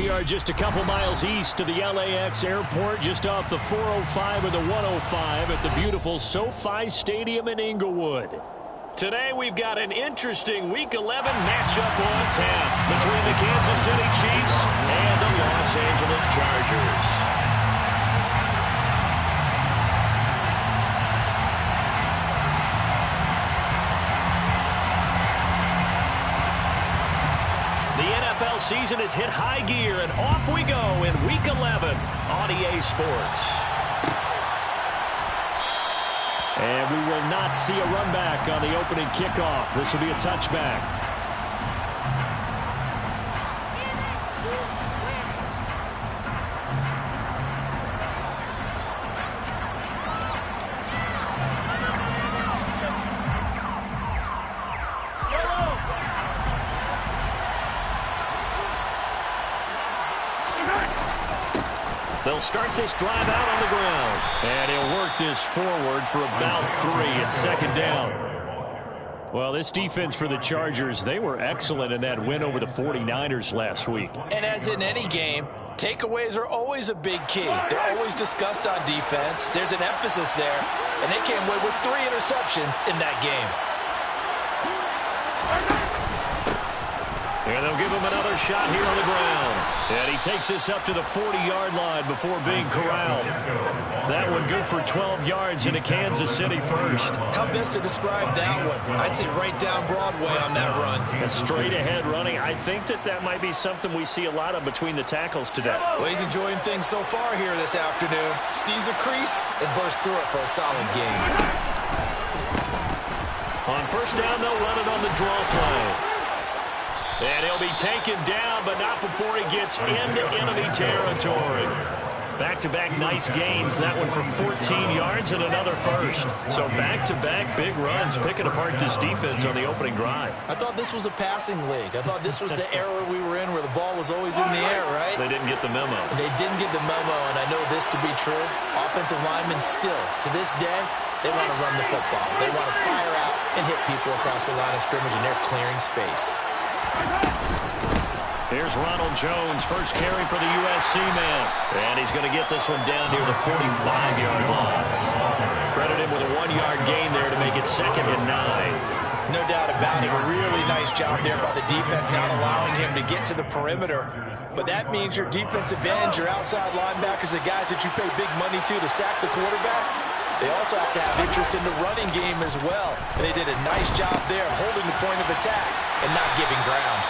We are just a couple miles east of the LAX airport, just off the 405 and the 105 at the beautiful SoFi Stadium in Inglewood. Today we've got an interesting Week 11 matchup on tap between the Kansas City Chiefs and the Los Angeles Chargers. The NFL season has hit high gear, and off we go in Week 11 on EA Sports. And we will not see a run back on the opening kickoff. This will be a touchback. They'll start this drive out on the ground. And he'll work this forward for about 3 at second down. Well, this defense for the Chargers, they were excellent in that win over the 49ers last week. And as in any game, takeaways are always a big key. They're always discussed on defense. There's an emphasis there. And they came away with 3 interceptions in that game. And they'll give him another shot here on the ground. And he takes this up to the 40-yard line before being corralled. That one good for 12 yards into Kansas City first. How best to describe that one? I'd say right down Broadway on that run. A straight-ahead running. I think that might be something we see a lot of between the tackles today. Well, he's enjoying things so far here this afternoon. Sees a crease and bursts through it for a solid game. On first down, they'll run it on the draw play. And he'll be taken down, but not before he gets into enemy territory. Back-to-back nice gains. That one for 14 yards and another first. So back-to-back big runs, picking apart this defense on the opening drive. I thought this was a passing league. I thought this was the era we were in where the ball was always in the air, right? They didn't get the memo. They didn't get the memo, and I know this to be true. Offensive linemen still, to this day, they want to run the football. They want to fire out and hit people across the line of scrimmage, and they're clearing space. Here's Ronald Jones, first carry for the USC man. And he's going to get this one down near the 45-yard line. Credit him with a 1-yard gain there to make it 2nd and 9. No doubt about it. A really nice job there by the defense, not allowing him to get to the perimeter. But that means your defensive ends, your outside linebackers, the guys that you pay big money to sack the quarterback, they also have to have interest in the running game as well. And they did a nice job there holding the point of attack and not giving ground.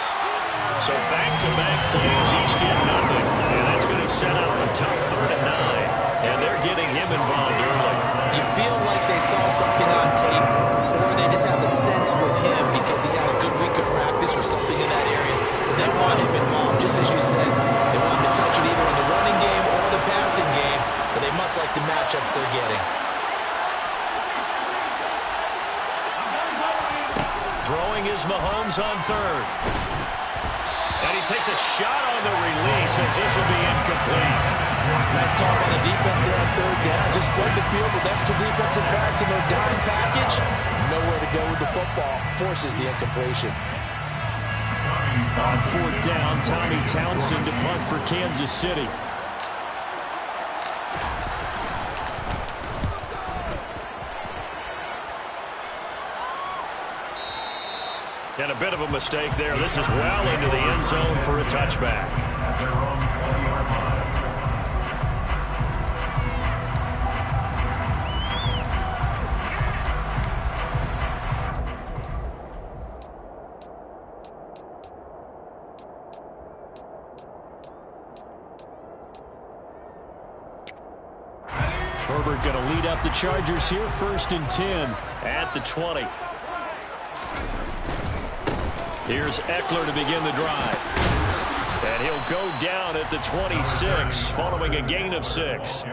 So back-to-back plays, each get nothing. And that's going to set out a tough 3rd and 9. And they're getting him involved early. You feel like they saw something on tape, or they just have a sense with him because he's had a good week of practice or something in that area. But they want him involved, just as you said. They want him to touch it either in the running game or the passing game, but they must like the matchups they're getting. Throwing is Mahomes on 3rd. And he takes a shot on the release as this will be incomplete. Nice call by the defense there on 3rd down. Just flood the field with extra defensive backs in their dime package. Nowhere to go with the football. Forces the incompletion. On 4th down, Tommy Townsend to punt for Kansas City. And a bit of a mistake there. This is well into the end zone for a touchback. Herbert going to lead up the Chargers here, 1st and 10 at the 20. Here's Eckler to begin the drive. And he'll go down at the 26 following a gain of 6.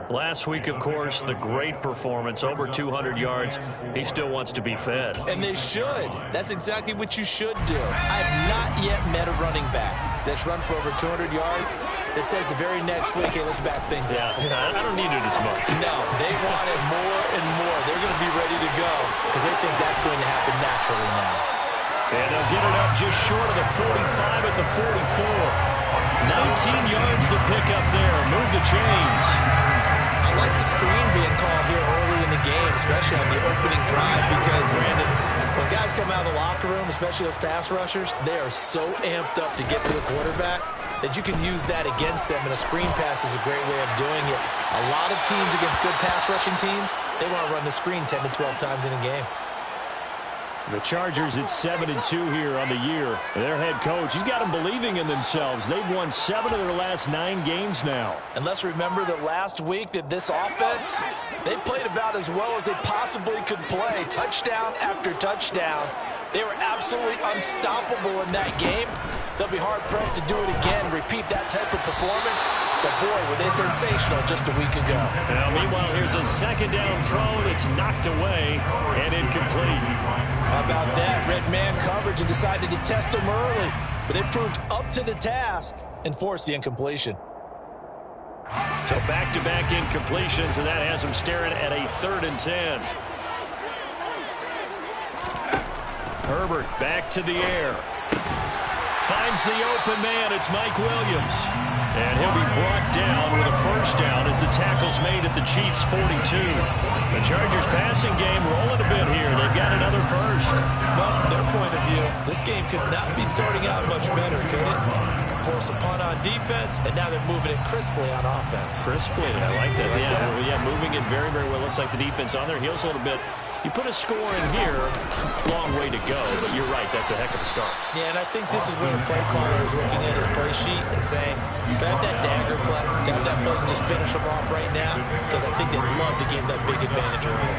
Last week, of course, the great performance, over 200 yards. He still wants to be fed. And they should. That's exactly what you should do. I've not yet met a running back that's run for over 200 yards that says the very next week, hey, let's back things up. Yeah, I don't need it as much. No, they want it more and more. They're going to be ready to go because they think that's going to happen naturally now. And they'll get it up just short of the 45 at the 44. 19 yards to pick up there. Move the chains. I like the screen being called here early in the game, especially on the opening drive, because, Brandon, when guys come out of the locker room, especially those pass rushers, they are so amped up to get to the quarterback that you can use that against them, and a screen pass is a great way of doing it. A lot of teams against good pass rushing teams, they want to run the screen 10 to 12 times in a game. The Chargers at 7-2 here on the year. Their head coach, he's got them believing in themselves. They've won 7 of their last 9 games now. And let's remember that last week that this offense, they played about as well as they possibly could play. Touchdown after touchdown. They were absolutely unstoppable in that game. They'll be hard-pressed to do it again, repeat that type of performance. But, boy, were they sensational just a week ago. Now, meanwhile, here's a second down throw that's knocked away and incomplete. How about that? Red man coverage and decided to test them early. But it proved up to the task and forced the incompletion. So back-to-back incompletions, and that has them staring at a 3rd and 10. Herbert back to the air. Finds the open man. It's Mike Williams. And he'll be brought down with a first down as the tackle's made at the Chiefs' 42. The Chargers passing game rolling a bit here. They've got another first. Well, from their point of view, this game could not be starting out much better, could it? Force a punt on defense, and now they're moving it crisply on offense. Crisply, I like that. Yeah, moving it very, very well. Looks like the defense on their heels a little bit. You put a score in here, long way to go, but you're right, that's a heck of a start. Yeah, and I think this is where the play caller is looking at his play sheet and saying, to have that dagger play, to have that play and just finish them off right now, because I think they'd love to gain that big advantage early.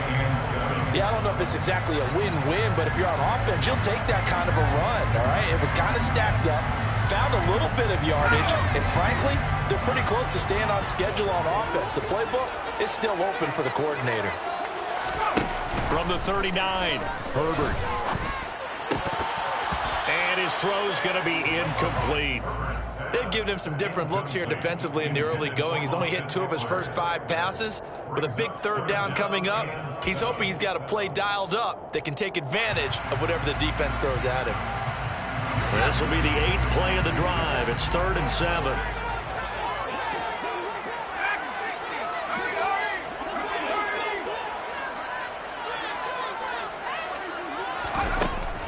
Yeah, I don't know if it's exactly a win-win, but if you're on offense, you'll take that kind of a run, all right? It was kind of stacked up, found a little bit of yardage, and frankly, they're pretty close to staying on schedule on offense. The playbook is still open for the coordinator. From the 39, Herbert. And his throw's going to be incomplete. They've given him some different looks here defensively in the early going. He's only hit 2 of his first 5 passes. With a big 3rd down coming up, he's hoping he's got a play dialed up that can take advantage of whatever the defense throws at him. This will be the 8th play of the drive. It's 3rd and 7.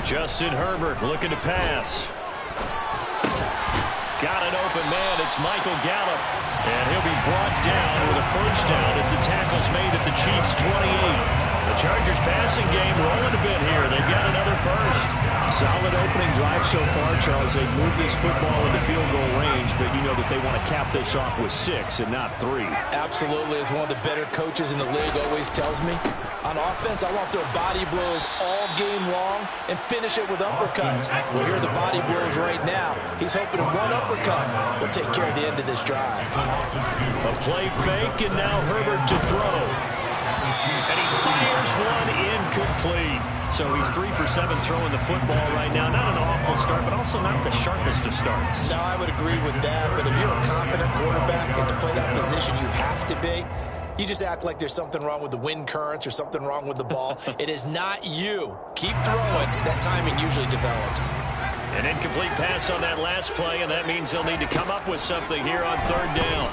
Justin Herbert looking to pass. Got an open man. It's Michael Gallup. And he'll be brought down with a first down as the tackle's made at the Chiefs' 28. The Chargers passing game rolling a bit here. They've got another first. Solid opening drive so far, Charles. They've moved this football into field goal range, but you know that they want to cap this off with 6 and not 3. Absolutely. As one of the better coaches in the league always tells me, on offense, I want their body blows all game long and finish it with uppercuts. Well, here are the body blows right now. He's hoping one uppercut will take care of the end of this drive. A play fake, and now Herbert to throw. And he fires one incomplete. So he's 3 for 7 throwing the football right now. Not an awful start, but also not the sharpest of starts. No, I would agree with that. But if you're a confident quarterback and to play that position, you have to be. You just act like there's something wrong with the wind currents or something wrong with the ball. It is not you. Keep throwing. That timing usually develops. An incomplete pass on that last play, and that means he'll need to come up with something here on 3rd down.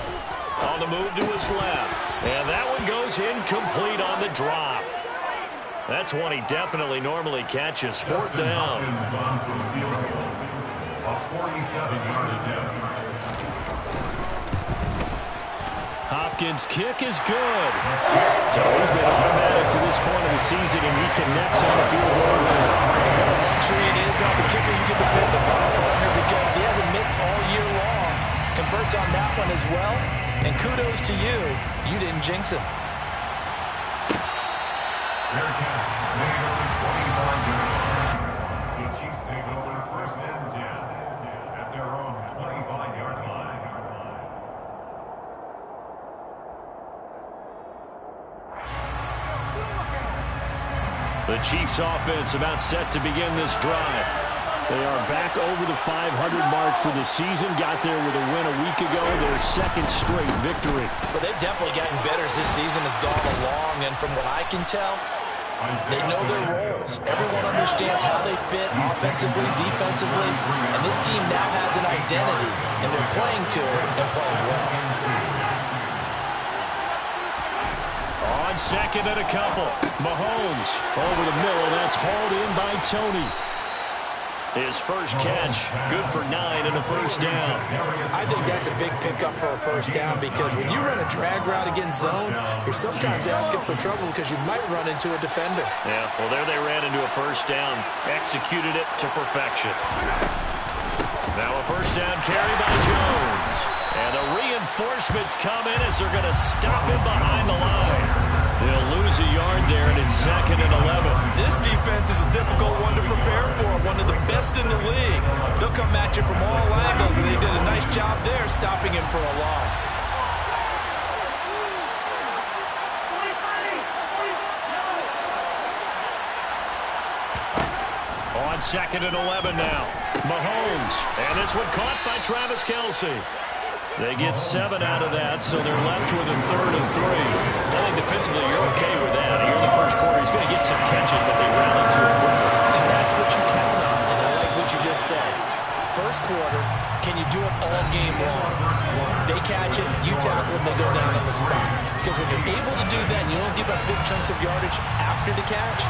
On the move to his left. And that one goes incomplete on the drop. That's one he definitely normally catches. 4th down. Hopkins' kick is good. So he's been automatic to this point of the season, and he connects on the field goal line. What a luxury it is to have a kicker you can depend upon, partner, because he hasn't missed all year long. Converts on that one as well. And kudos to you. You didn't jinx him. The Chiefs take over 1st and 10 at their own 25-yard line. The Chiefs offense about set to begin this drive. They are back over the 500 mark for the season. Got there with a win a week ago. Their 2nd straight victory. But they've definitely gotten better as this season has gone along. And from what I can tell, they know their roles. Everyone understands how they fit offensively, defensively, and this team now has an identity, and they're playing to it and playing well. On second and a couple, Mahomes over the middle. That's hauled in by Tony. His first catch, good for 9 and a first down. I think that's a big pickup for a first down because when you run a drag route against zone, you're sometimes asking for trouble because you might run into a defender. Yeah, well, there they ran into a first down, executed it to perfection. Now a first down carry by Jones. And the reinforcements come in as they're going to stop him behind the line. They'll lose a yard there, and it's second and 11. This defense is a difficult one to prepare for, one of the best in the league. They'll come at you from all angles, and they did a nice job there stopping him for a loss. On second and 11 now, Mahomes. And this one caught by Travis Kelce. They get 7 out of that, so they're left with a third and 3. I think defensively you're okay with that. Here in the first quarter, he's going to get some catches, but they rally to it quickly. And that's what you count on, and I like what you just said. First quarter, can you do it all game long? They catch it, you tackle them, they go down on the spot. Because when you're able to do that, and you don't give up big chunks of yardage after the catch,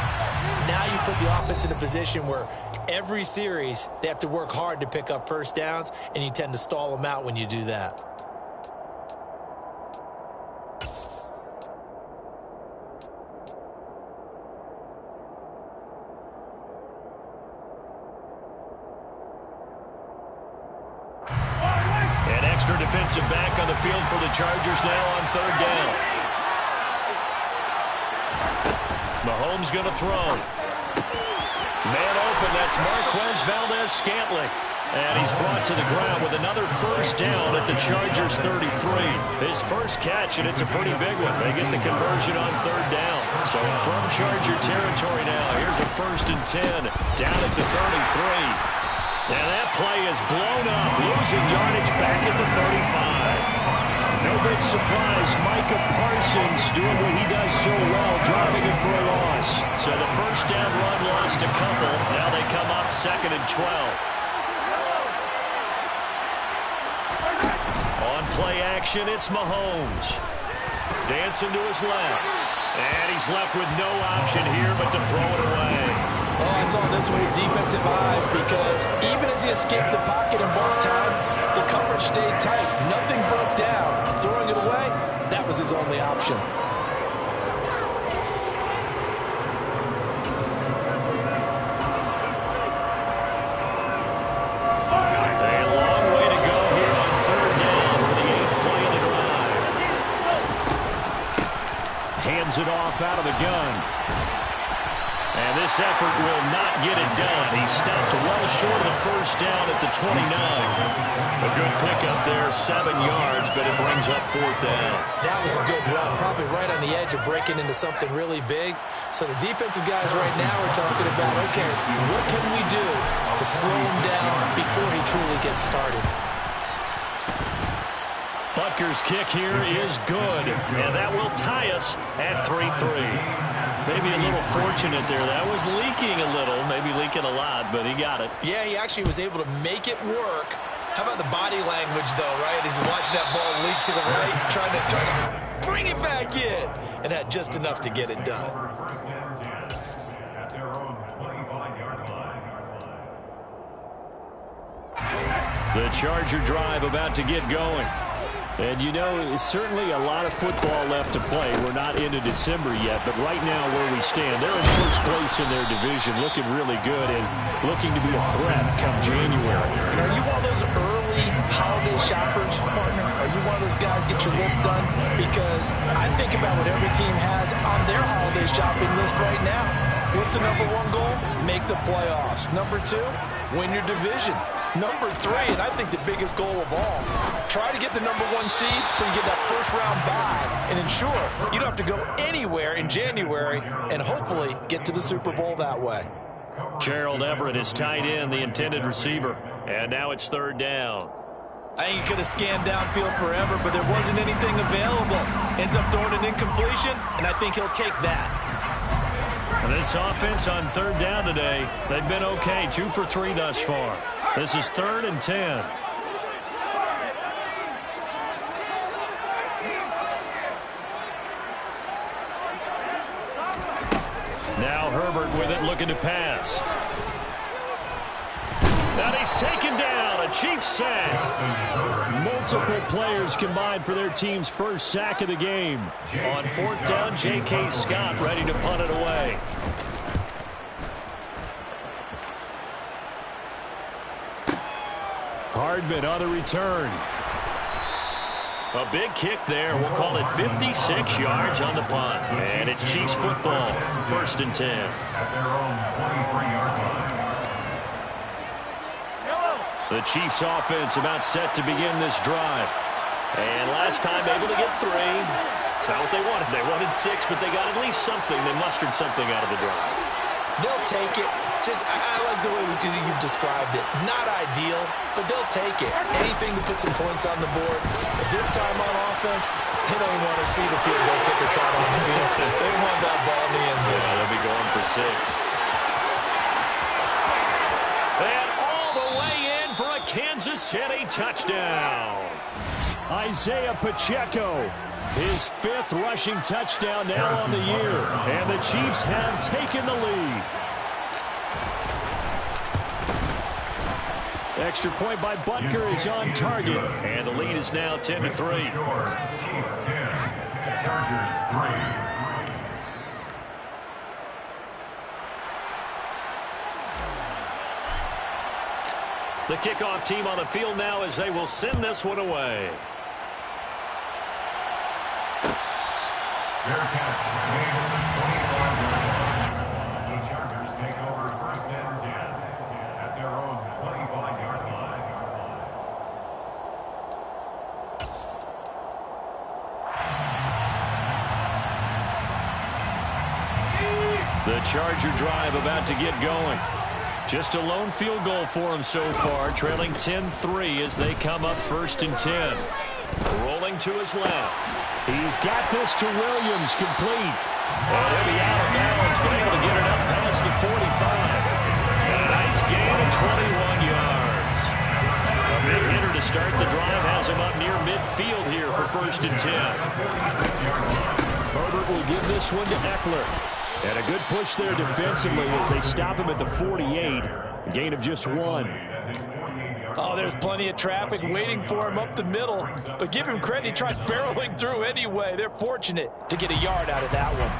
now you put the offense in a position where every series they have to work hard to pick up first downs, and you tend to stall them out when you do that. An extra defensive back on the field for the Chargers now on third down. Mahomes going to throw. Man open, that's Marquez Valdez-Scantling. And he's brought to the ground with another first down at the Chargers 33. His first catch, and it's a pretty big one. They get the conversion on third down. So from Charger territory now, here's a 1st and 10 down at the 33. And that play is blown up, losing yardage back at the 35. No big surprise, Micah Parsons doing what he does so well, dropping it for a loss. So the first down run lost a couple. Now they come up 2nd and 12. On play action, it's Mahomes. Dancing to his left. And he's left with no option here but to throw it away. Oh, I saw this one with defensive eyes because even as he escaped the pocket and bought time, the coverage stayed tight. Nothing broke down. Throwing it away, that was his only option. A long way to go here on third down for the 8th play of the drive. Hands it off out of the gun. And this effort will not get it done. He stopped well short of the first down at the 29. A good pickup there, 7 yards, but it brings up 4th down. That was a good run, probably right on the edge of breaking into something really big. So the defensive guys right now are talking about, okay, what can we do to slow him down before he truly gets started? Butker's kick here is good, and that will tie us at 3-3. Maybe a little fortunate there. That was leaking a little, maybe leaking a lot, but he got it. Yeah, he actually was able to make it work. How about the body language, though, right? As he's watching that ball leak to the right, trying to bring it back in, and had just enough to get it done. First and 10 at their own 25-yard line. The Charger drive about to get going. And, you know, certainly a lot of football left to play. We're not into December yet, but right now where we stand, they're in first place in their division, looking really good and looking to be a threat come January. And are you one of those early holiday shoppers, partner? Are you one of those guys get your list done? Because I think about what every team has on their holiday shopping list right now. What's the number 1 goal? Make the playoffs. Number 2, win your division. Number 3, and I think the biggest goal of all, try to get the number 1 seed so you get that first-round bye and ensure you don't have to go anywhere in January and hopefully get to the Super Bowl that way. Gerald Everett is tied in, the intended receiver, and now it's third down. I think he could have scanned downfield forever, but there wasn't anything available. Ends up throwing an incompletion, and I think he'll take that. This offense on third down today, they've been okay, 2 for 3 thus far. This is 3rd and 10. Now Herbert with it, looking to pass. And he's taken down, a Chiefs sack. Multiple players combined for their team's first sack of the game. On 4th down, J.K. Scott ready to punt it away. Hardman on the return. A big kick there. We'll call it 56 yards on the punt. And it's Chiefs football, 1st and 10. At their own 23-yard line. The Chiefs offense about set to begin this drive. And last time able to get 3. It's not what they wanted. They wanted 6, but they got at least something. They mustered something out of the drive. They'll take it. I like the way you've described it. Not ideal, but they'll take it. Anything to put some points on the board. But this time on offense, they don't even want to see the field goal kicker trot on the field. They want that ball in the end zone. Yeah, they'll be going for 6. And all the way in for a Kansas City touchdown. Isaiah Pacheco, his 5th rushing touchdown now on the year. And the Chiefs have taken the lead. Extra point by Butker is on target. And the lead is now 10-3. Chiefs 10, Chargers 3. The kickoff team on the field now as they will send this one away. Fair catch made at the 25-yard line. The Chargers take over 1st and 10 at their own 25-yard line. The Charger drive about to get going. Just a lone field goal for him so far, trailing 10-3 as they come up 1st and 10. Rolling to his left. He's got this to Williams, complete. And he'll be out of bounds, but able to get it up past the 45. And a nice gain of 21 yards. A big hitter to start the drive has him up near midfield here for 1st and 10. Herbert will give this one to Eckler. And a good push there defensively as they stop him at the 48. A gain of just 1. Oh, there's plenty of traffic waiting for him up the middle. But give him credit, he tried barreling through anyway. They're fortunate to get a yard out of that one.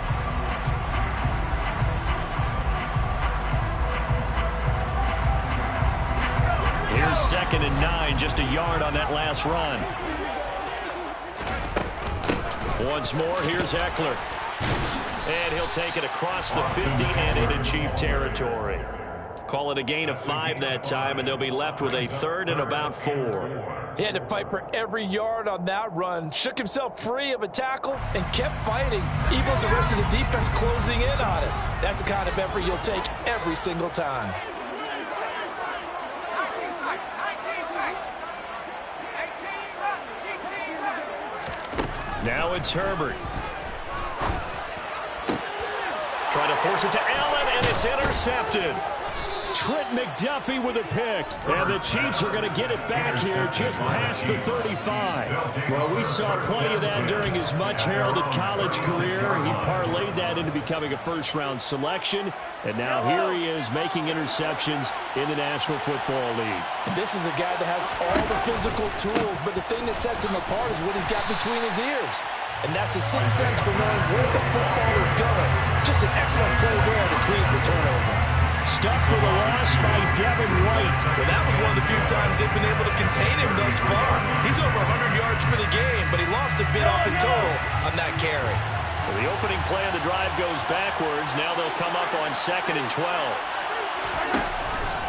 Here's 2nd and 9, just a yard on that last run. Once more, here's Eckler. And he'll take it across the 50 and into Chief territory. Call it a gain of 5 that time, and they'll be left with a 3rd and about 4. He had to fight for every yard on that run. Shook himself free of a tackle and kept fighting, even with the rest of the defense closing in on it. That's the kind of effort you'll take every single time. Now it's Herbert. Trying to force it to Allen, and it's intercepted. Trent McDuffie with a pick. And the Chiefs are going to get it back here just past the 35. Well, we saw plenty of that during his much-heralded college career. He parlayed that into becoming a first-round selection. And now here he is making interceptions in the National Football League. This is a guy that has all the physical tools, but the thing that sets him apart is what he's got between his ears. And that's the sixth sense for knowing where the football is going. Just an excellent play there to create the turnover. Stuck for the loss by Devin White. Well, that was one of the few times they've been able to contain him thus far. He's over 100 yards for the game, but he lost a bit off his total on that carry. So the opening play of the drive goes backwards. Now they'll come up on 2nd and 12.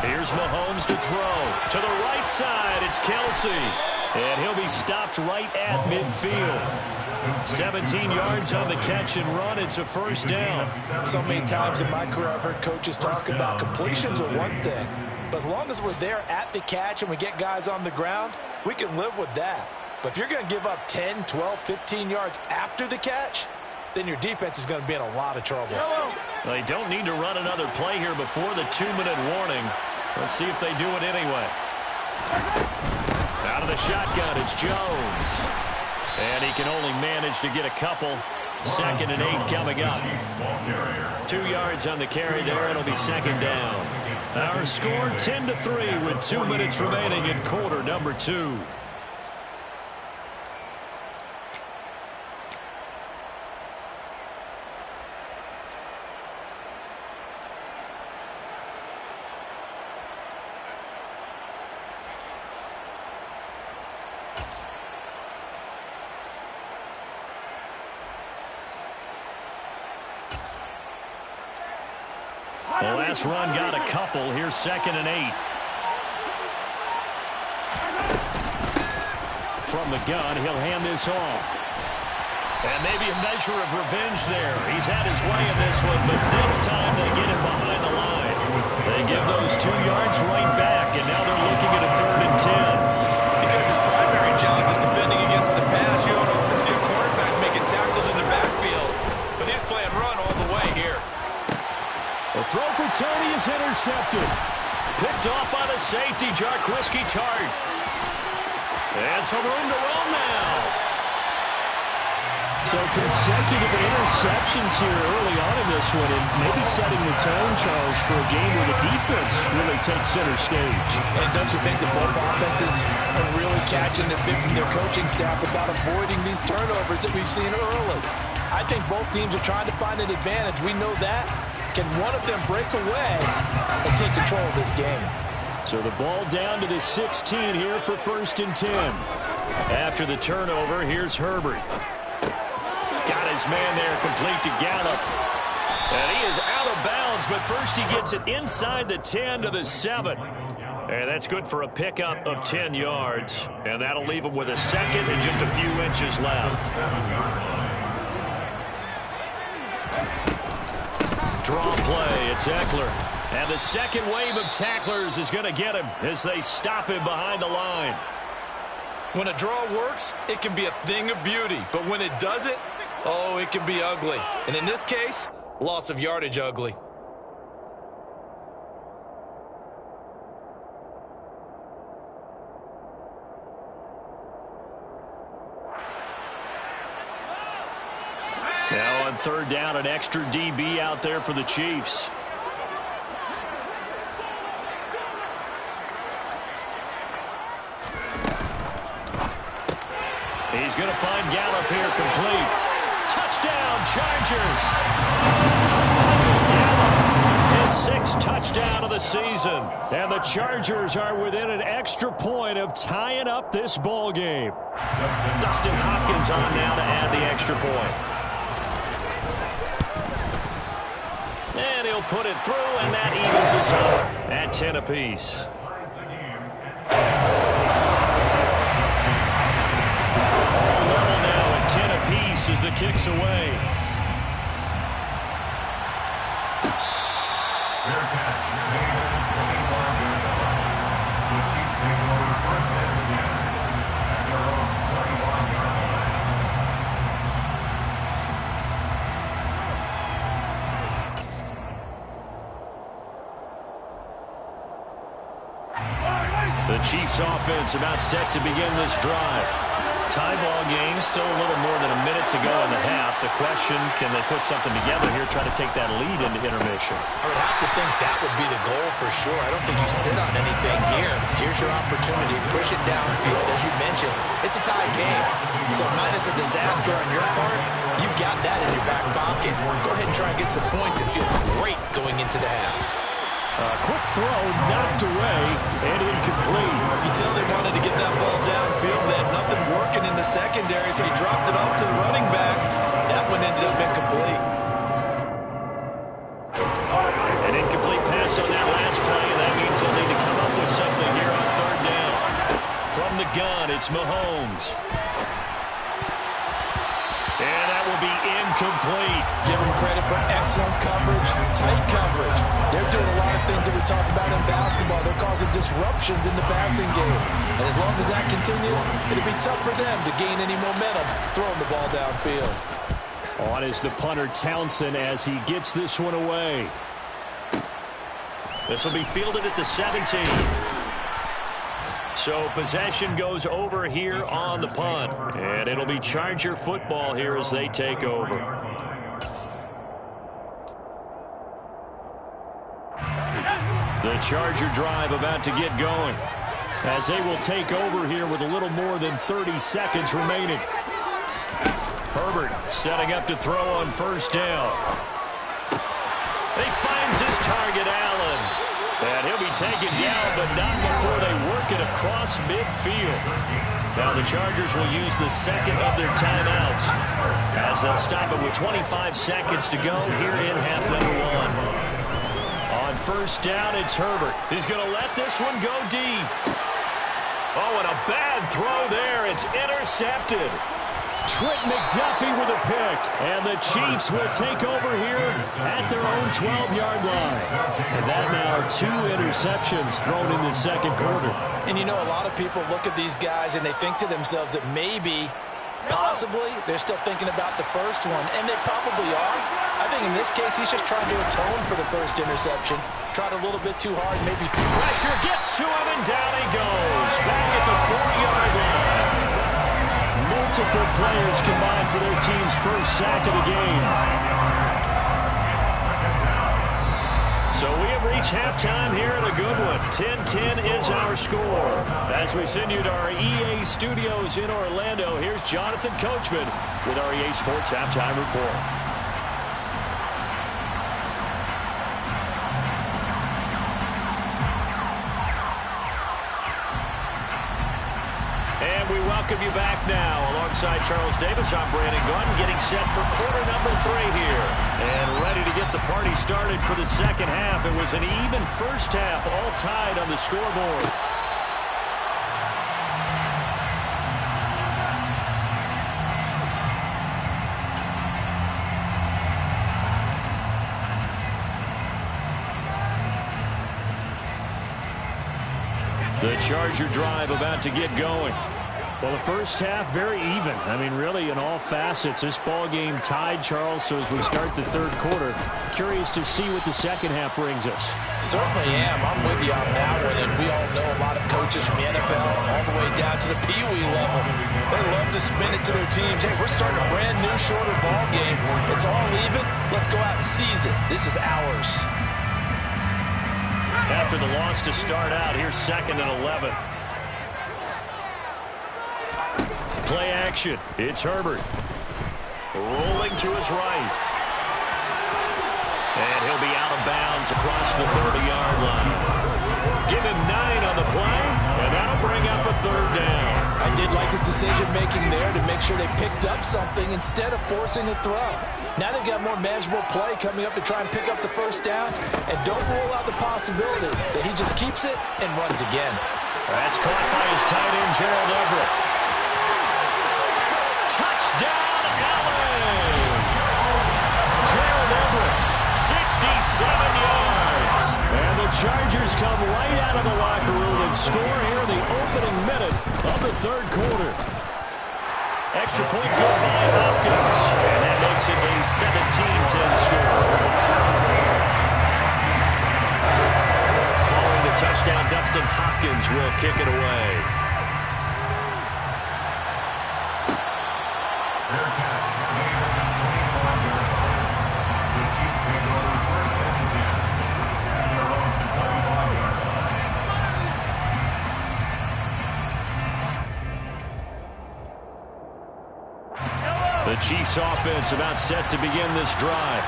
Here's Mahomes to throw. To the right side, it's Kelsey. And he'll be stopped right at midfield. 17 yards on the catch and run. It's a first down. So many times in my career I've heard coaches talk about completions are one thing. But as long as we're there at the catch and we get guys on the ground, we can live with that. But if you're going to give up 10, 12, 15 yards after the catch, then your defense is going to be in a lot of trouble. They don't need to run another play here before the 2-minute warning. Let's see if they do it anyway. Out of the shotgun, it's Jones. And he can only manage to get a couple. 2nd and 8 coming up. 2 yards on the carry there. It'll be 2nd down. Our score 10-3 with 2 minutes remaining in quarter number 2. The last run got a couple. Here's 2nd and 8. From the gun, he'll hand this off. And maybe a measure of revenge there. He's had his way in this one, but this time they get him behind the line. They give those 2 yards right back, and now they're looking at a 3rd and 10. Because his primary job is defending against the pass, you don't often see a quarterback making tackles in the backfield. But he's playing run all the way here. The throw for Tony is intercepted. Picked off by the safety, Jarquiski Tart. And some room to roam now. So consecutive interceptions here early on in this one, and maybe setting the tone, Charles, for a game where the defense really takes center stage. And don't you think that both offenses are really catching the bit from their coaching staff about avoiding these turnovers that we've seen early? I think both teams are trying to find an advantage. We know that. Can one of them break away and take control of this game? So the ball down to the 16 here for 1st and 10. After the turnover, here's Herbert. Got his man there, complete to Gallup. And he is out of bounds, but first he gets it inside the 10 to the 7. And that's good for a pickup of 10 yards. And that'll leave him with a 2nd and just a few inches left. Draw play, it's Eckler. And the second wave of tacklers is going to get him as they stop him behind the line. When a draw works, it can be a thing of beauty. But when it doesn't, oh, it can be ugly. And in this case, loss of yardage ugly. Now on 3rd down, an extra DB out there for the Chiefs. He's going to find Gallup here complete. Touchdown, Chargers. Gallup, his 6th touchdown of the season. And the Chargers are within an extra point of tying up this ball game. Dustin Hopkins on now to add the extra point. And he'll put it through, and that evens us up at 10 apiece. All level now at 10 apiece as the kick's away. Fair catch. Made at the 25-yard line. The Chiefs take over 1st and 10 at their own 25-yard line. The Chiefs offense about set to begin this drive. Tie ball game, still a little more than a minute to go in the half. The question, can they put something together here, try to take that lead into intermission? I would have to think that would be the goal for sure. I don't think you sit on anything here. Here's your opportunity. Push it downfield. As you mentioned, it's a tie game. So minus a disaster on your part, you've got that in your back pocket. Go ahead and try and get some points and feel great going into the half. Quick throw, knocked away, and incomplete. You can tell they wanted to get that ball downfield. They had nothing working in the secondary, so he dropped it off to the running back. That one ended up incomplete. An incomplete pass on that last play, and that means they'll need to come up with something here on 3rd down. From the gun, it's Mahomes. And that will be incomplete. Give them credit for excellent coverage, tight coverage. They're doing a lot of things that we talk about in basketball. They're causing disruptions in the passing game. And as long as that continues, it'll be tough for them to gain any momentum throwing the ball downfield. On is the punter Townsend as he gets this one away. This will be fielded at the 17. So possession goes over here on the punt. And it'll be Charger football here as they take over. The Charger drive about to get going as they will take over here with a little more than 30 seconds remaining. Herbert setting up to throw on first down. He finds his target, Allen. And he'll be taken down, but not before they work it across midfield. Now the Chargers will use the second of their timeouts as they'll stop it with 25 seconds to go here in half number one. On first down, it's Herbert. He's going to let this one go deep. Oh, and a bad throw there. It's intercepted. Trent McDuffie with a pick. And the Chiefs will take over here at their own 12-yard line. And that now are 2 interceptions thrown in the second quarter. And you know, a lot of people look at these guys and they think to themselves that maybe, possibly, they're still thinking about the first one. And they probably are. I think in this case, he's just trying to atone for the first interception. Tried a little bit too hard, maybe. Pressure gets to him, and down he goes. Back at the 4-yard line. Multiple players combined for their team's first sack of the game. So we have reached halftime here in a good one. 10-10 is our score. As we send you to our EA studios in Orlando, here's Jonathan Coachman with our EA Sports Halftime Report. And we welcome you back now. Alongside Charles Davis, I'm Brandon Gunn, getting set for quarter number 3 here. And ready to get the party started for the second half. It was an even first half, all tied on the scoreboard. The Charger drive about to get going. Well, the first half, very even. I mean, really, in all facets, this ball game tied, Charles. So as we start the third quarter, curious to see what the second half brings us. Certainly am. I'm with you on that one. And we all know a lot of coaches from the NFL all the way down to the Pee-wee level. They love to spin it to their teams. Hey, we're starting a brand new, shorter ball game. It's all even. Let's go out and seize it. This is ours. After the loss to start out, here's 2nd and 11. Play action. It's Herbert. Rolling to his right. And he'll be out of bounds across the 30-yard line. Give him 9 on the play, and that'll bring up a 3rd down. I did like his decision-making there to make sure they picked up something instead of forcing a throw. Now they've got more manageable play coming up to try and pick up the first down. And don't rule out the possibility that he just keeps it and runs again. That's caught by his tight end, Gerald Everett. Touchdown, Allen! Gerald Everett, 67 yards. And the Chargers come right out of the locker room and score here in the opening minute of the third quarter. Extra point good by Hopkins. And that makes it a 17-10 score. Following the touchdown, Dustin Hopkins will kick it away. The Chiefs offense about set to begin this drive.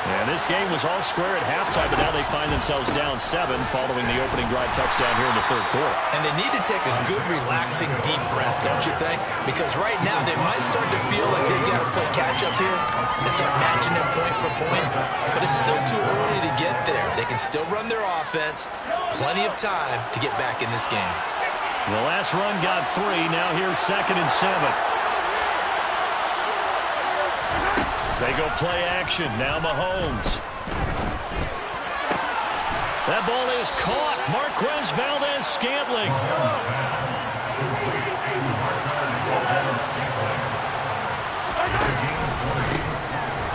And this game was all square at halftime, but now they find themselves down 7 following the opening drive touchdown here in the third quarter. And they need to take a good, relaxing, deep breath, don't you think? Because right now they might start to feel like they've got to play catch-up here and start matching them point for point. But it's still too early to get there. They can still run their offense. Plenty of time to get back in this game. The last run got 3. Now here's 2nd and 7. They go play action. Now Mahomes. That ball is caught. Marquez Valdez-Scantling.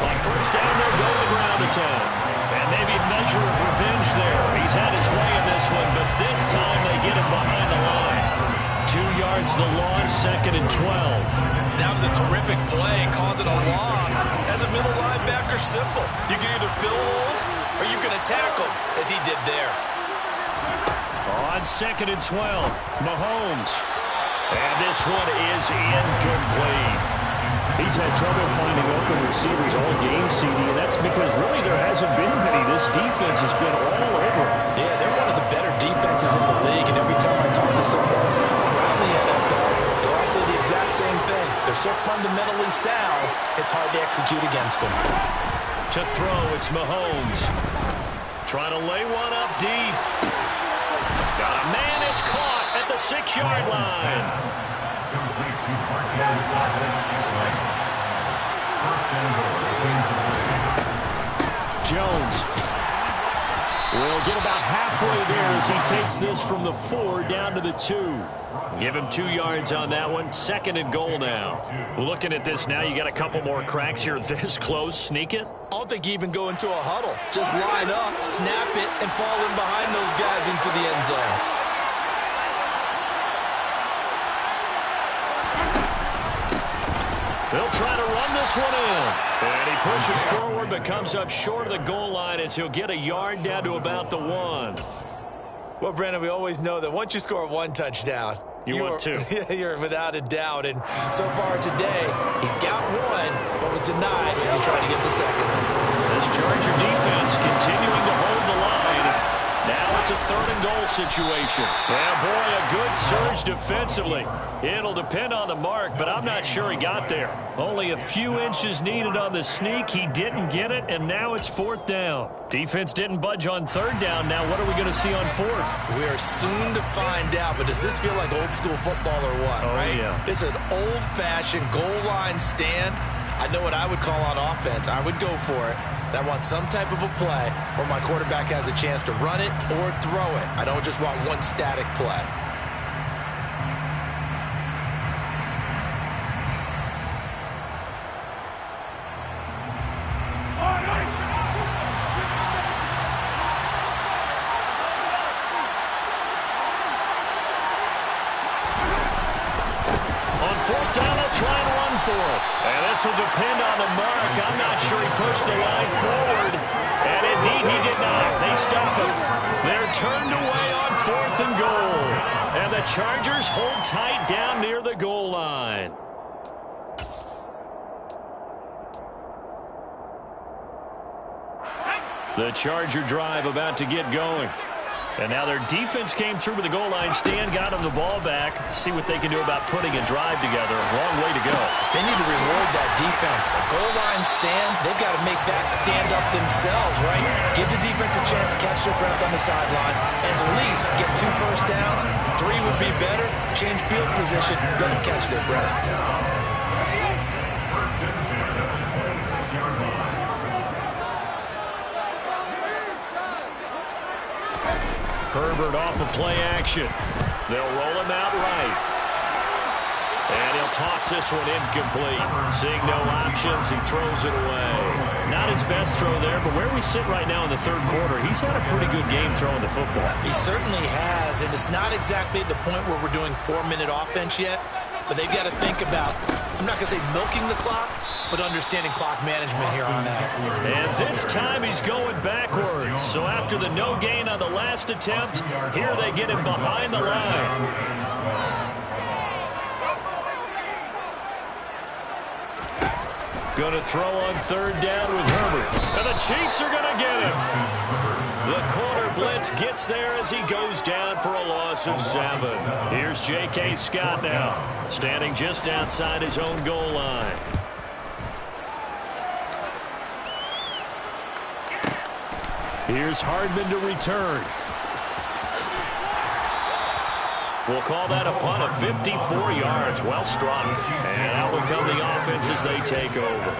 On first down, they'll go to the ground attack. And maybe a measure of revenge there. He's had his way in this one, but this time they get him behind the line. 2 yards the loss, 2nd and 12. That was a terrific play, causing a loss. As a middle linebacker, simple. You can either fill holes or you can attack them, as he did there. On 2nd and 12, Mahomes. And this one is incomplete. He's had trouble finding open receivers all game, CD, and that's because really there hasn't been many. This defense has been all over him. Yeah, they're one of the better defenses in the league, and every time I talk to someone around the NFL, they all say the exact same thing. They're so fundamentally sound, it's hard to execute against them. To throw, it's Mahomes. Trying to lay one up deep. Got a man, it's caught at the 6-yard line. Jones will get about halfway there as he takes this from the 4 down to the 2. Give him 2 yards on that one. 2nd and goal now. Looking at this now, you got a couple more cracks here this close. Sneak it. I don't think you even go into a huddle. Just line up, snap it, and fall in behind those guys into the end zone. They'll try to run this one in. And he pushes forward but comes up short of the goal line as he'll get a yard down to about the 1. Well, Brandon, we always know that once you score 1 touchdown, you want 2. You're without a doubt. And so far today, he's got 1, but was denied as he tried to get the 2nd. This Charger defense continuing to hold the line. Now it's a 3rd and goal situation. Yeah, boy, a good surge defensively. It'll depend on the mark, but I'm not sure he got there. Only a few inches needed on the sneak. He didn't get it, and now it's 4th down. Defense didn't budge on 3rd down. Now what are we going to see on 4th? We are soon to find out, but does this feel like old school football or what, right? Yeah. It's an old-fashioned goal line stand. I know what I would call on offense. I would go for it. I want some type of a play where my quarterback has a chance to run it or throw it. I don't just want one static play. On 4th down, they'll try and run for it. And this will depend on the mark. I'm not sure he pushed the line forward. And indeed, he did not. They stop him. They're turned away on 4th and goal. And the Chargers hold tight down near the goal line. The Charger drive about to get going. And now their defense came through with the goal line stand, got them the ball back. See what they can do about putting a drive together. Long way to go. They need to reward that defense. A goal line stand, they've got to make that stand up themselves, right? Give the defense a chance to catch their breath on the sidelines and at least get 2 first downs. 3 would be better. Change field position, let them catch their breath. Herbert off of play action. They'll roll him out right. And he'll toss this one incomplete. Seeing no options, he throws it away. Not his best throw there, but where we sit right now in the 3rd quarter, he's had a pretty good game throwing the football. He certainly has, and it's not exactly at the point where we're doing 4-minute offense yet, but they've got to think about, I'm not going to say milking the clock, but understanding clock management here on out. And this time he's going backwards. So after the no gain on the last attempt, here they get him behind the line. Going to throw on 3rd down with Herbert. And the Chiefs are going to get him. The corner blitz gets there as he goes down for a loss of 7. Here's J.K. Scott now, standing just outside his own goal line. Here's Hardman to return. We'll call that a punt of 54 yards. Well struck. And out will come the offense as they take over.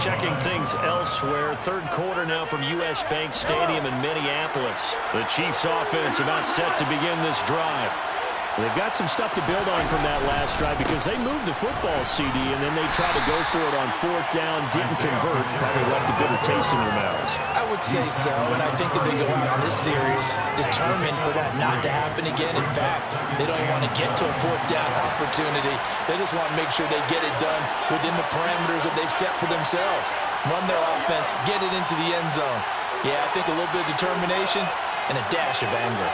Checking things elsewhere. 3rd quarter now from U.S. Bank Stadium in Minneapolis. The Chiefs offense about set to begin this drive. They've got some stuff to build on from that last drive because they moved the football, CD, and then they tried to go for it on 4th down, didn't convert, probably left a bitter taste in their mouths. I would say so, and I think that they go out in this series determined for that not to happen again. In fact, they don't want to get to a 4th down opportunity. They just want to make sure they get it done within the parameters that they've set for themselves. Run their offense, get it into the end zone. Yeah, I think a little bit of determination and a dash of anger.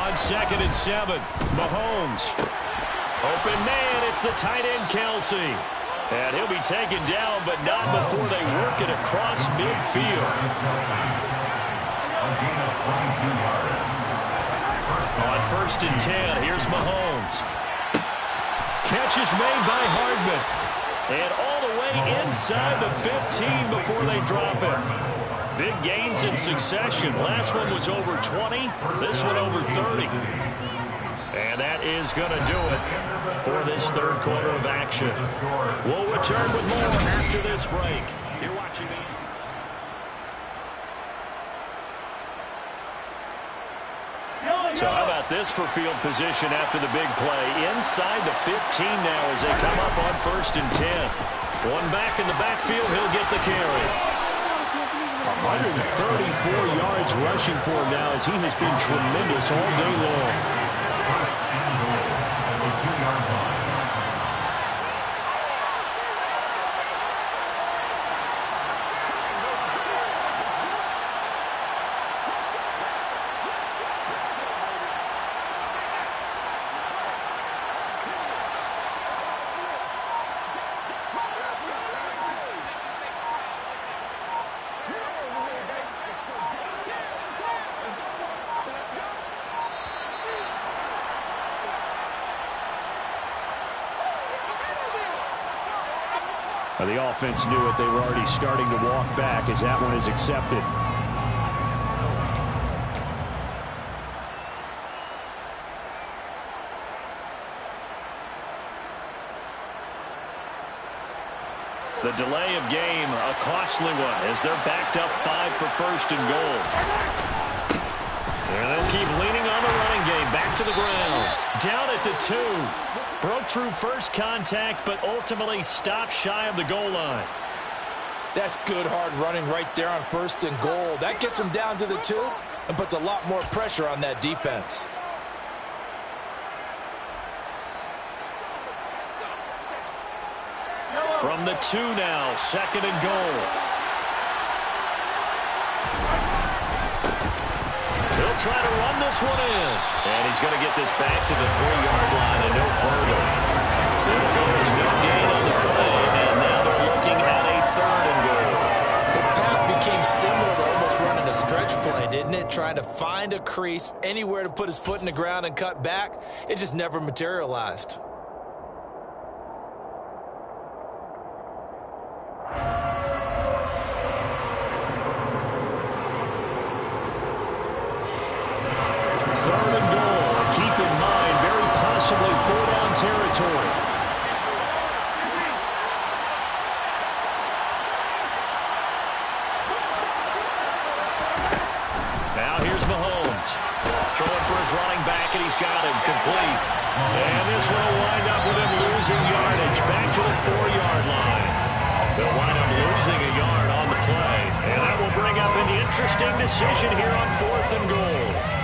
On 2nd and 7, Mahomes. Open man, it's the tight end, Kelsey. And he'll be taken down, but not before they work it across midfield. On 1st and 10, here's Mahomes. Catch is made by Hardman. And all the way inside the 15 before they drop it. Big gains in succession. Last one was over 20. This one over 30. And that is going to do it for this 3rd quarter of action. We'll return with more after this break. You're watching the... So how about this for field position after the big play? Inside the 15 now as they come up on 1st and 10. One back in the backfield, he'll get the carry. 134 yards rushing for him now as he has been tremendous all day long. The offense knew it. They were already starting to walk back as that one is accepted. The delay of game, a costly one as they're backed up 5 for 1st and goal. And they'll keep leaning on the running game. Back to the ground. Down at the 2. Broke through first contact, but ultimately stopped shy of the goal line. That's good hard running right there on 1st and goal. That gets them down to the 2 and puts a lot more pressure on that defense. From the 2 now, 2nd and goal. He'll try to run this one in. And he's going to get this back to the 3-yard line and no further. There goes no gain on the play, and now they're looking at a 3rd and goal. His path became similar to almost running a stretch play, didn't it? Trying to find a crease, anywhere to put his foot in the ground and cut back. It just never materialized. Territory. Now here's Mahomes. Throwing for his running back, and he's got him complete. And this one will wind up with him losing yardage back to the 4-yard line. They'll wind up losing a yard on the play. And that will bring up an interesting decision here on 4th and goal.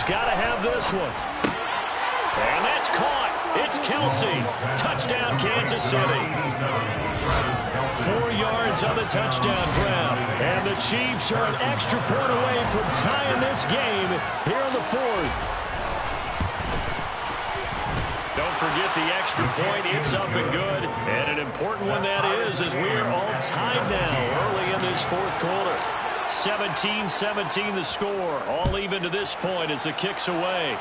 Got to have this one. And that's caught. It's Kelsey. Touchdown, Kansas City. 4 yards on the touchdown grab. And the Chiefs are an extra point away from tying this game here in the 4th. Don't forget the extra point. It's up and good. And an important one that is, as we are all tied now early in this 4th quarter. 17-17 the score. All even to this point as the kick's away.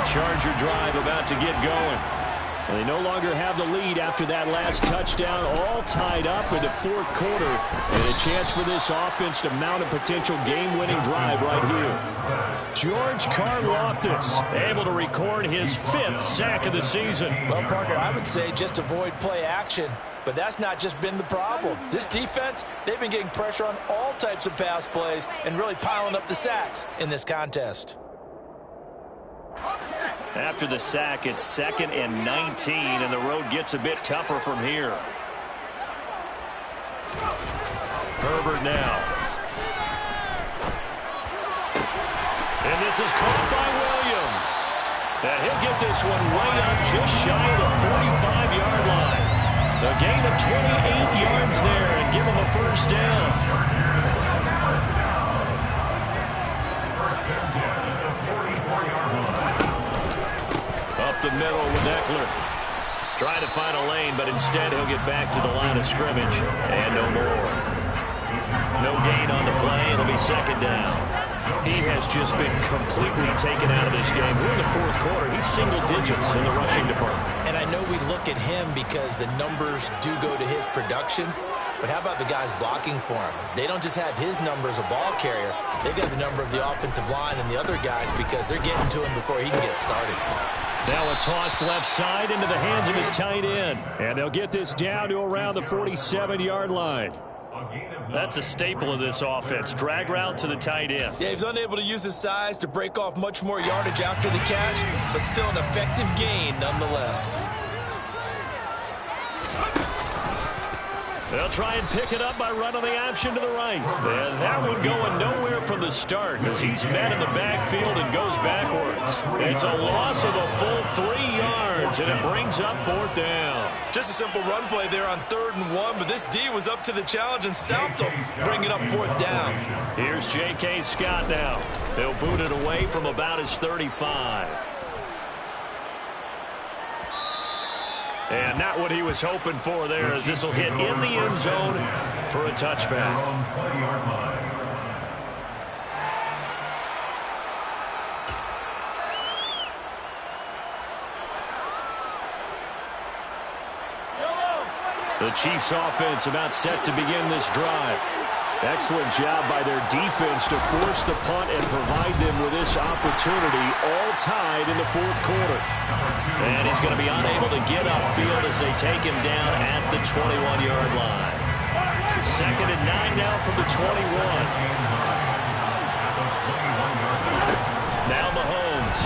Charger drive about to get going. And they no longer have the lead after that last touchdown, all tied up in the fourth quarter. And a chance for this offense to mount a potential game-winning drive right here. George Karlaftis able to record his 5th sack of the season. Well, Parker, I would say just avoid play action. But that's not just been the problem. This defense, they've been getting pressure on all types of pass plays and really piling up the sacks in this contest. After the sack, it's 2nd and 19, and the road gets a bit tougher from here. Herbert now. And this is caught by Williams. And he'll get this one way up just shy of the 45-yard line. A gain of 28 yards there and give him a first down. Up the middle with Eckler. Trying to find a lane, but instead he'll get back to the line of scrimmage. And no more. No gain on the play. It'll be 2nd down. He has just been completely taken out of this game. We're in the fourth quarter. He's single digits in the rushing department. And I know we look at him because the numbers do go to his production. But how about the guys blocking for him? They don't just have his number as a ball carrier. They've got the number of the offensive line and the other guys because they're getting to him before he can get started. Now a toss left side into the hands of his tight end. And they'll get this down to around the 47-yard line. That's a staple of this offense. Drag route to the tight end. Yeah, he's unable to use his size to break off much more yardage after the catch, but still an effective gain nonetheless. They'll try and pick it up by running the option to the right. And that one going nowhere from the start as he's met in the backfield and goes backwards. It's a loss of a full 3 yards, and it brings up 4th down. Just a simple run play there on 3rd and 1, but this D was up to the challenge and stopped him, bringing up 4th down. Here's J.K. Scott now. They'll boot it away from about his 35. And not what he was hoping for there, as this will hit in the end zone for a touchback. The Chiefs offense about set to begin this drive. Excellent job by their defense to force the punt and provide them with this opportunity, all tied in the fourth quarter. And he's going to be unable to get upfield as they take him down at the 21-yard line. 2nd and 9 now from the 21. Now Mahomes.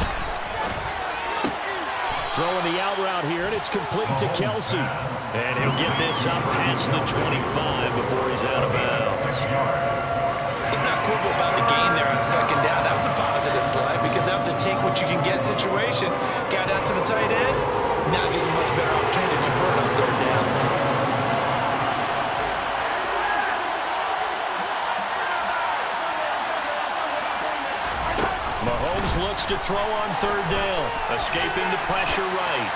Throwing the out route here, and it's complete to Kelsey. And he'll get this up past the 25 before he's out of bounds. He's not quibble about the gain there on 2nd down. That was a positive play because that was a take-what-you-can-get situation. Got out to the tight end. Now gives him a much better opportunity to convert on 3rd down. Mahomes looks to throw on 3rd down, escaping the pressure right.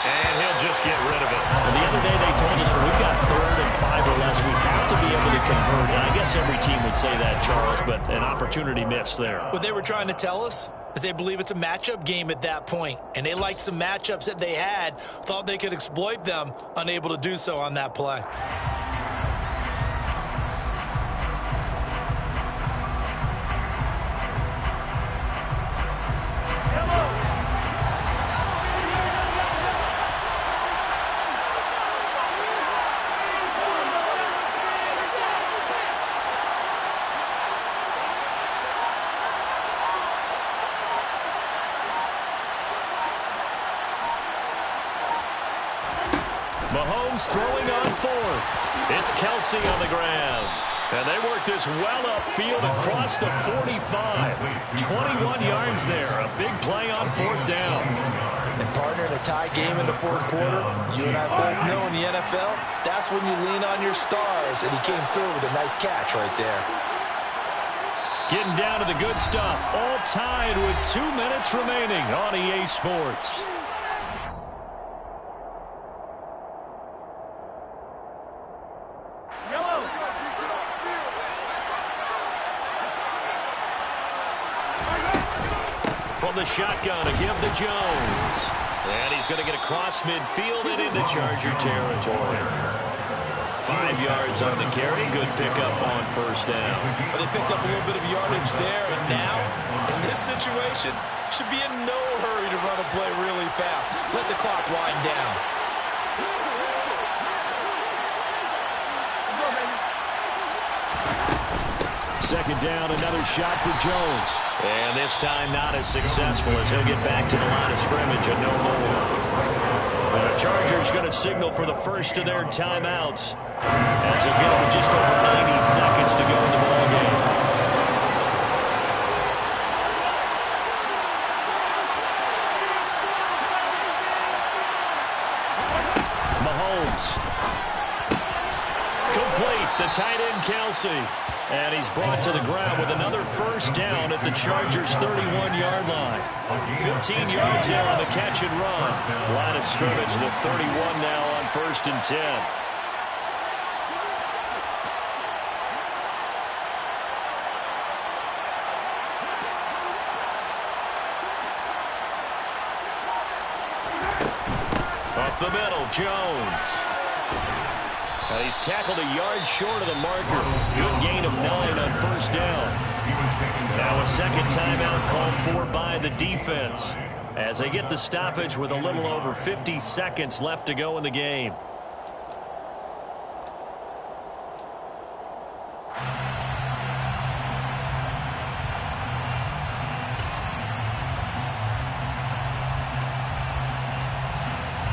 And he'll just get rid of it. And the other day they told us when we've got 3rd and 5 or less, we have to be able to convert. And I guess every team would say that, Charles, but an opportunity missed there. What they were trying to tell us is they believe it's a matchup game at that point. And they liked some matchups that they had, thought they could exploit them, unable to do so on that play. Mahomes throwing on 4th. It's Kelsey on the ground. And they work this well upfield across the 45. 21 yards there. A big play on 4th down. And partner, in a tie game in the fourth quarter, you and I both know in the NFL, that's when you lean on your stars. And he came through with a nice catch right there. Getting down to the good stuff. All tied with 2 minutes remaining on EA Sports. From from the shotgun to give to Jones. And he's going to get across midfield and into Charger territory. 5 yards on the carry. Good pickup on first down. Well, they picked up a little bit of yardage there, and now, in this situation, should be in no hurry to run a play really fast. Let the clock wind down. Second down, another shot for Jones. And this time not as successful as he'll get back to the line of scrimmage and no more. The Chargers going to signal for the first of their timeouts as they'll get it with just over 90 seconds to go in the ballgame. Mahomes. Complete, the tight end Kelsey. And he's brought to the ground with another first down at the Chargers' 31-yard line. 15 yards there on the catch and run. Line of scrimmage, the 31 now on 1st and 10. Up the middle, Jones. He's tackled a yard short of the marker. Good gain of 9 on first down. Now a second timeout called for by the defense as they get the stoppage with a little over 50 seconds left to go in the game.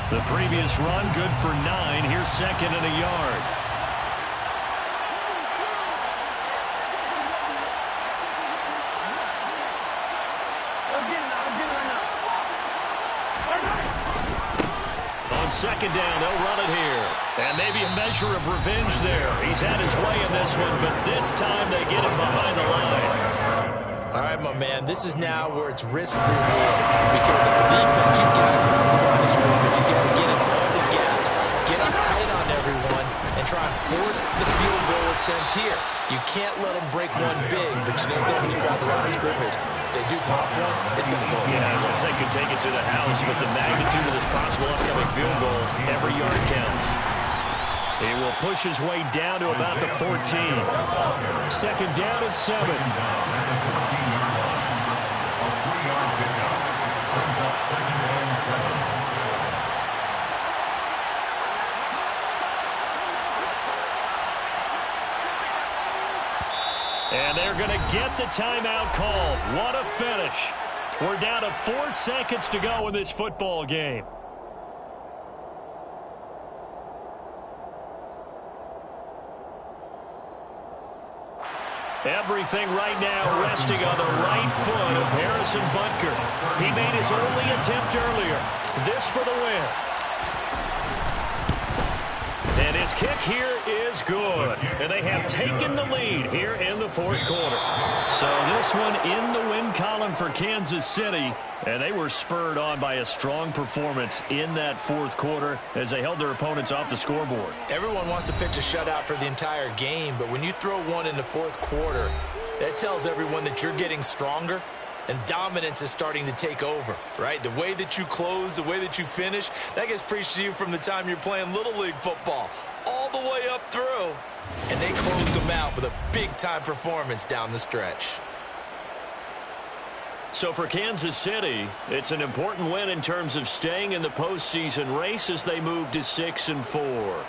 The previous run, good for 9. Here's second and a yard. On second down, they'll run it here. And maybe a measure of revenge there. He's had his way in this one, but this time they get him behind the line. All right, my man, this is now where it's risk-reward. Because on defense, you've got to crowd the line of scrimmage. You've got to get in all the gaps, get up tight on everyone, and try and force the field goal attempt here. You can't let them break one big, but you know something when you crowd the line of scrimmage. If they do pop one, it's going to go. Yeah, as they could take it to the house, but the magnitude of this possible upcoming field goal, every yard counts. He will push his way down to about the 14. Second down and 7. And they're going to get the timeout called. What a finish. We're down to 4 seconds to go in this football game. Everything right now resting on the right foot of Harrison Butker. He made his only attempt earlier. This for the win. And his kick here is good. And they have taken the lead here in the fourth quarter. So this one in the win column for Kansas City. And they were spurred on by a strong performance in that fourth quarter as they held their opponents off the scoreboard. Everyone wants to pitch a shutout for the entire game, but when you throw one in the fourth quarter, that tells everyone that you're getting stronger and dominance is starting to take over, right? The way that you close, the way that you finish, that gets preached to you from the time you're playing Little League football all the way up through. And they closed them out with a big-time performance down the stretch. So for Kansas City, it's an important win in terms of staying in the postseason race as they move to 6-4.